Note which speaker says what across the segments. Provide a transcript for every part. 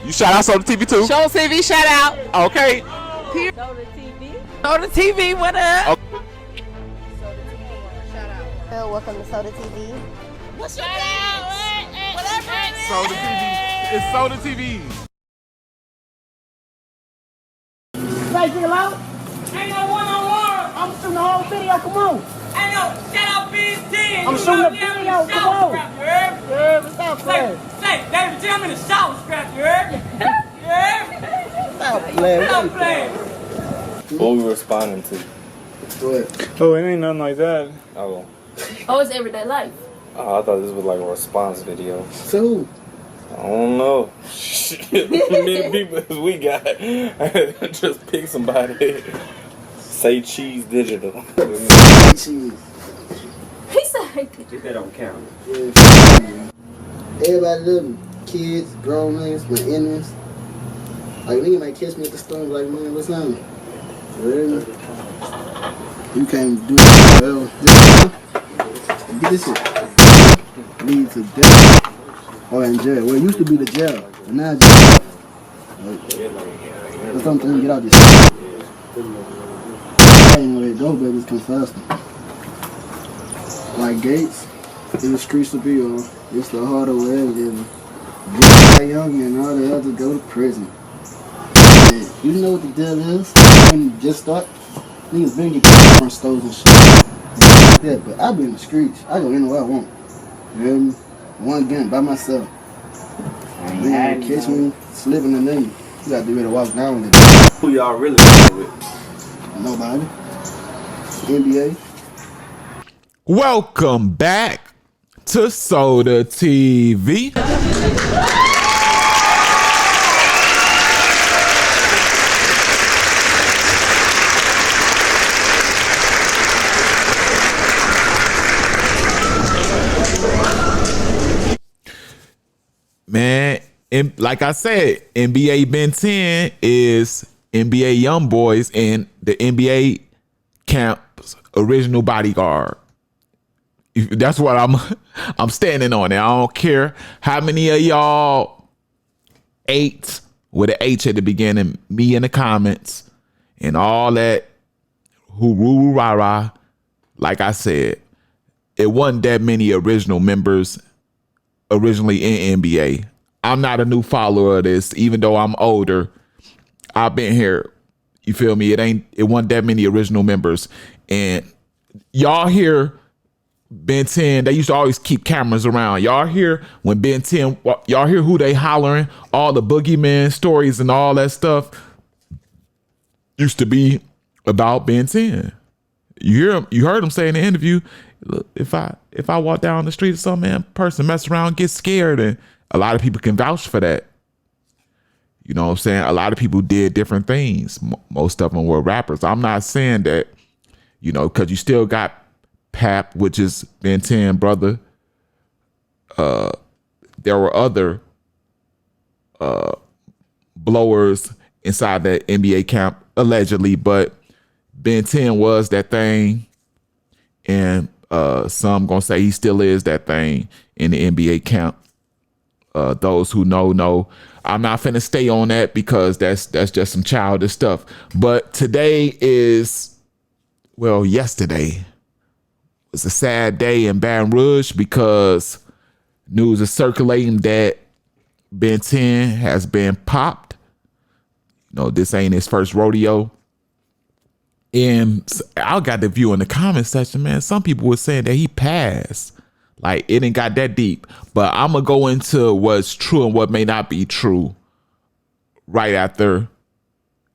Speaker 1: You shout out Soda TV too?
Speaker 2: Show TV, shout out.
Speaker 1: Okay.
Speaker 2: Soda TV. Soda TV, what up?
Speaker 1: Okay.
Speaker 3: Soda TV, shout out. Hello, welcome to Soda TV.
Speaker 2: What's your name? Whatever it is.
Speaker 1: Soda TV. It's Soda TV.
Speaker 4: Say, get loud. Ain't no one-on-one. I'm shooting the whole video. Come on.
Speaker 5: Ain't no shout out Biz 10.
Speaker 4: I'm shooting the video. Come on. Yeah, what's up, man?
Speaker 5: Say, David J, I'm in the shower scrap, you heard? Yeah?
Speaker 4: Stop playing.
Speaker 5: Stop playing.
Speaker 6: What we responding to?
Speaker 7: Oh, it ain't nothing like that.
Speaker 6: Oh.
Speaker 8: Oh, it's everyday life.
Speaker 6: Oh, I thought this was like a response video.
Speaker 4: So,
Speaker 6: I don't know. Shit, many people as we got. Just pick somebody. Say cheese digital.
Speaker 4: cheese.
Speaker 8: He said,
Speaker 6: Get that on camera.
Speaker 4: Everybody love me. Kids, grown men, my enemies. Like, nigga might catch me at the store like, man, what's on? Really? You can't do that, bro. Get this shit. Lead to death. Or in jail. Well, it used to be the jail. But now it's jail. That's something to get out this shit. I ain't gonna let those babies come faster. Like Gates, in the streets to be on. It's the harder way of living. Get young and all the others go to prison. And you know what the deal is? When you just start, niggas been get from stores and shit. Yeah, but I be in the streets. I go anywhere I want. You hear me? One gun by myself. Man, catch me slipping in name. You gotta be ready to walk down with it.
Speaker 6: Who y'all really with?
Speaker 4: Nobody. NBA.
Speaker 1: Welcome back to Soda TV. Man, like I said, NBA Ben 10 is NBA YoungBoys and the NBA camp's original bodyguard. That's what I'm standing on. And I don't care how many of y'all ate with an H at the beginning, me in the comments and all that hooroo rah rah. Like I said, it wasn't that many original members originally in NBA. I'm not a new follower of this, even though I'm older. I've been here. You feel me? It wasn't that many original members. And y'all hear Ben 10, they used to always keep cameras around. Y'all hear when Ben 10, y'all hear who they hollering, all the boogeyman stories and all that stuff used to be about Ben 10. You heard him say in the interview, look, if I walk down the street or some man person mess around, get scared, and a lot of people can vouch for that. You know what I'm saying? A lot of people did different things. Most of them were rappers. I'm not saying that, you know, because you still got Pap, which is Ben 10 brother. There were other blowers inside that NBA camp, allegedly, but Ben 10 was that thing. And some gonna say he still is that thing in the NBA camp. Those who know. I'm not finna stay on that because that's just some childish stuff. But today is, well, yesterday was a sad day in Baton Rouge because news is circulating that Ben 10 has been popped. You know, this ain't his first rodeo. And I got the view in the comment section, man. Some people were saying that he passed. Like, it ain't got that deep. But I'm going to go into what's true and what may not be true right after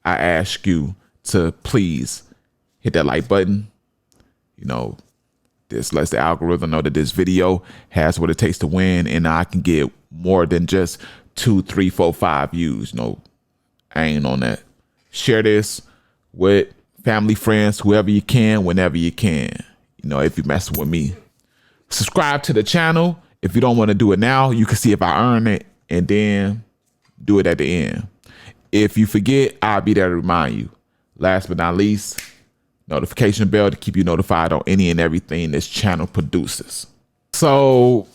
Speaker 1: I ask you to please hit that like button. You know, this lets the algorithm know that this video has what it takes to win, and I can get more than just 2, 3, 4, 5 views. No, I ain't on that. Share this with family, friends, whoever you can, whenever you can. You know, if you're messing with me. Subscribe to the channel. If you don't want to do it now, you can see if I earn it and then do it at the end. If you forget, I'll be there to remind you. Last but not least, notification bell to keep you notified on any and everything this channel produces. So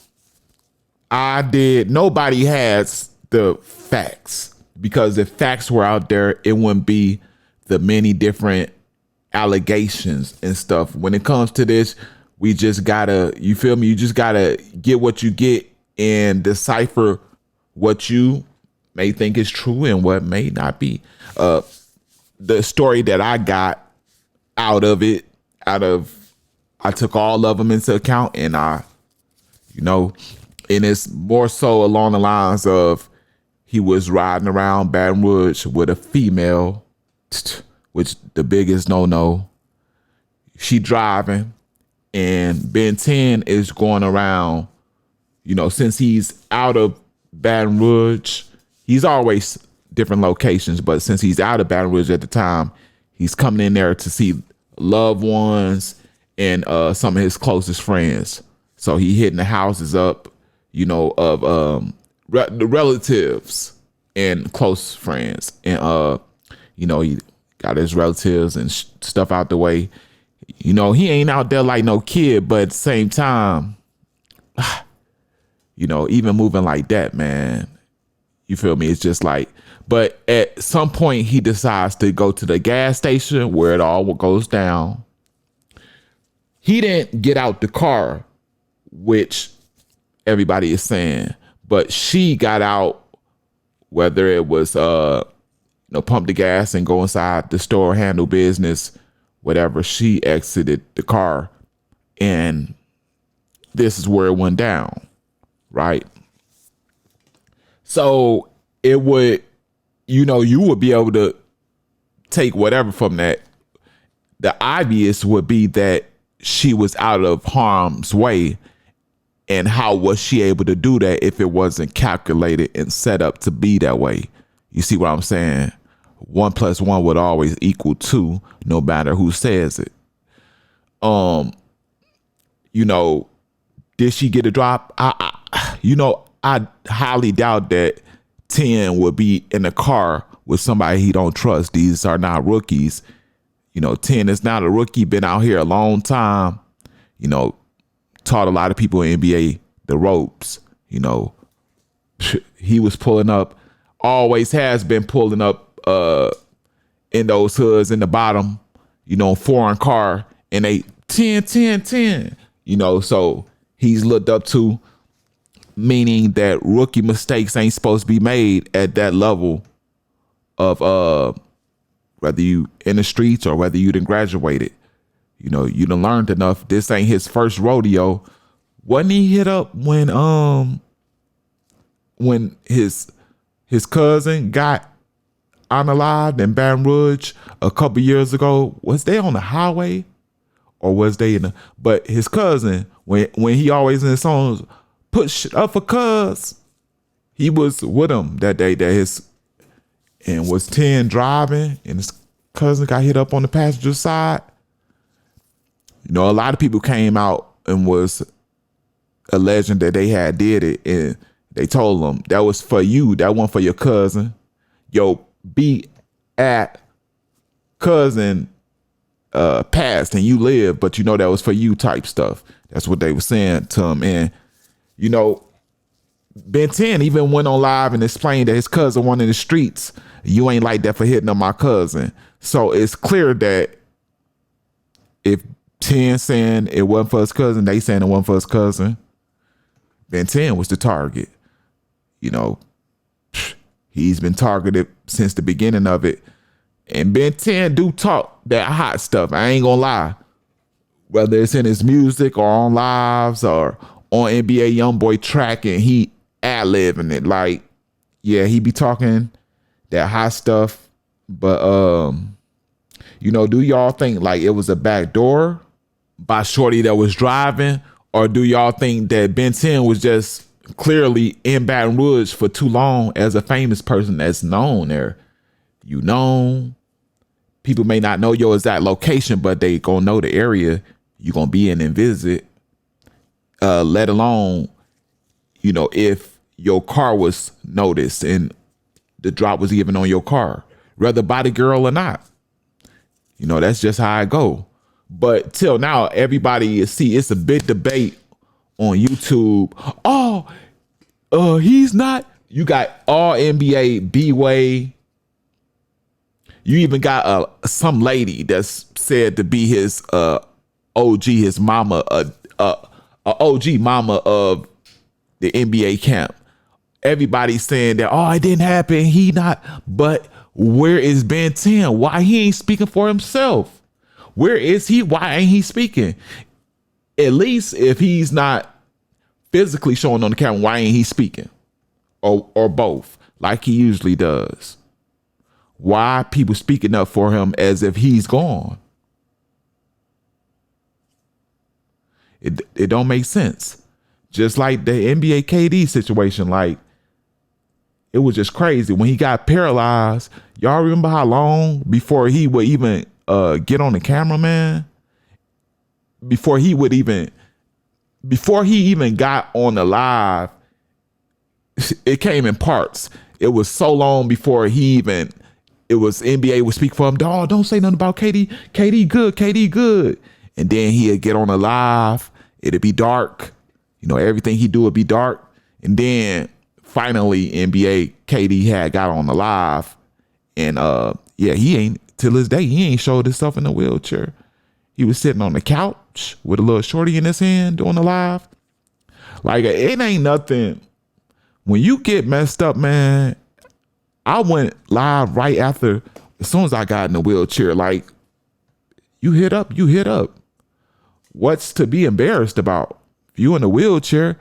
Speaker 1: nobody has the facts, because if facts were out there, it wouldn't be the many different allegations and stuff. When it comes to this, we just gotta, you feel me? You just gotta get what you get and decipher what you may think is true and what may not be. The story that I got out of it, I took all of them into account, and and it's more so along the lines of he was riding around Baton Rouge with a female, which the biggest no. She driving, and Ben 10 is going around, since he's out of Baton Rouge, he's always different locations, but since he's out of Baton Rouge at the time, he's coming in there to see loved ones and some of his closest friends. So he hitting the houses up, of the relatives and close friends, and he got his relatives and stuff out the way. He ain't out there like no kid, but at the same time, even moving like that, man, you feel me? It's just like, but at some point he decides to go to the gas station where it all goes down. He didn't get out the car, which everybody is saying, but she got out, whether it was pump the gas and go inside the store, handle business, whatever. She exited the car, and this is where it went down, right? So it would, you would be able to take whatever from that. The obvious would be that she was out of harm's way, and how was she able to do that if it wasn't calculated and set up to be that way? You see what I'm saying? 1 + 1 would always equal 2, no matter who says it. Did she get a drop? I highly doubt that 10 would be in a car with somebody he don't trust. These are not rookies. 10 is not a rookie, been out here a long time, taught a lot of people in NBA the ropes. He was pulling up, always has been pulling up in those hoods in the bottom, foreign car, and they 10, so he's looked up to, meaning that rookie mistakes ain't supposed to be made at that level of whether you in the streets or whether you done graduated. You done learned enough. This ain't his first rodeo. Wasn't he hit up when his cousin got unalived in Baton Rouge a couple years ago? Was they on the highway or was they in the, but his cousin, when he always in his songs, put shit up for cuz, he was with him that day and was 10 driving, and his cousin got hit up on the passenger side. A lot of people came out and was alleging that they had did it, and they told them that was for you, that wasn't for your cousin. Yo, be at cousin passed and you live, but that was for you type stuff. That's what they were saying to him. And Ben 10 even went on live and explained that his cousin won in the streets. You ain't like that for hitting on my cousin. So it's clear that if 10 saying it wasn't for his cousin, they saying it wasn't for his cousin, Ben 10 was the target. He's been targeted since the beginning of it. And Ben 10 do talk that hot stuff. I ain't gonna lie. Whether it's in his music or on lives or on NBA YoungBoy track, and he ad-libbing it. Like, yeah, he be talking that hot stuff. But, do y'all think like it was a back door by shorty that was driving? Or do y'all think that Ben 10 was just clearly in Baton Rouge for too long as a famous person that's known there? People may not know your exact location, but they gonna know the area you gonna be in and visit. Let alone, if your car was noticed and the drop was even on your car, whether by the girl or not. That's just how I go. But till now, everybody it's a big debate on YouTube. Oh, he's not. You got all NBA B-Way. You even got some lady that's said to be his OG, his mama, a OG mama of the NBA camp. Everybody's saying that, oh, it didn't happen. He not. But where is Ben 10? Why he ain't speaking for himself? Where is he? Why ain't he speaking? At least if he's not physically showing on the camera, why ain't he speaking? Or both, like he usually does. Why people speaking up for him as if he's gone? It don't make sense. Just like the NBA KD situation, like it was just crazy when he got paralyzed. Y'all remember how long before he would even get on the camera, man? Before he even got on the live, it came in parts. It was so long before it was NBA would speak for him. Dog, don't say nothing about KD. KD good, KD good. And then he'd get on the live. It'd be dark. You know, everything he do would be dark. And then finally NBA KD had got on the live. And he ain't, till this day, he ain't showed himself in a wheelchair. He was sitting on the couch with a little shorty in his hand doing the live. Like, it ain't nothing. When you get messed up, man, I went live right after, as soon as I got in the wheelchair. Like, you hit up. What's to be embarrassed about? If you in a wheelchair,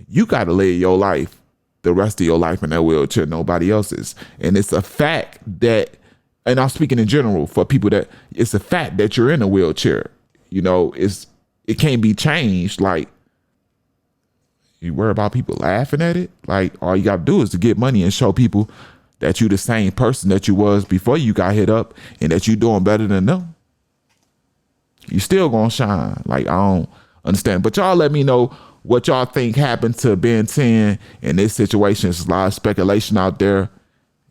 Speaker 1: you got to live your life, the rest of your life in that wheelchair, nobody else's. And it's a fact that, and I'm speaking in general for people, that it's a fact that you're in a wheelchair. You know, it can't be changed. Like, you worry about people laughing at it? Like, all you got to do is to get money and show people that you the same person that you was before you got hit up and that you doing better than them. You still gonna shine. Like, I don't understand. But y'all let me know what y'all think happened to Ben 10 in this situation. There's a lot of speculation out there,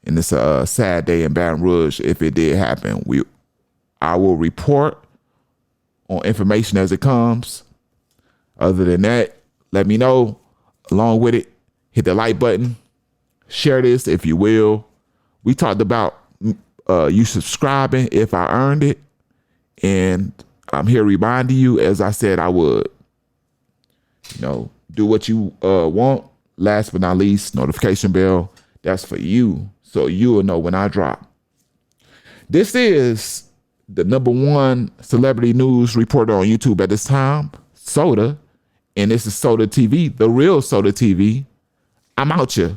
Speaker 1: and it's a sad day in Baton Rouge if it did happen. I will report on information as it comes. Other than that, let me know. Along with it, hit the like button. Share this if you will. We talked about you subscribing if I earned it. And I'm here reminding you, as I said I would. You know, do what you want. Last but not least, notification bell. That's for you, so you will know when I drop. This is the #1 celebrity news reporter on YouTube at this time, Soda. And this is Soda TV, the real Soda TV. I'm out here.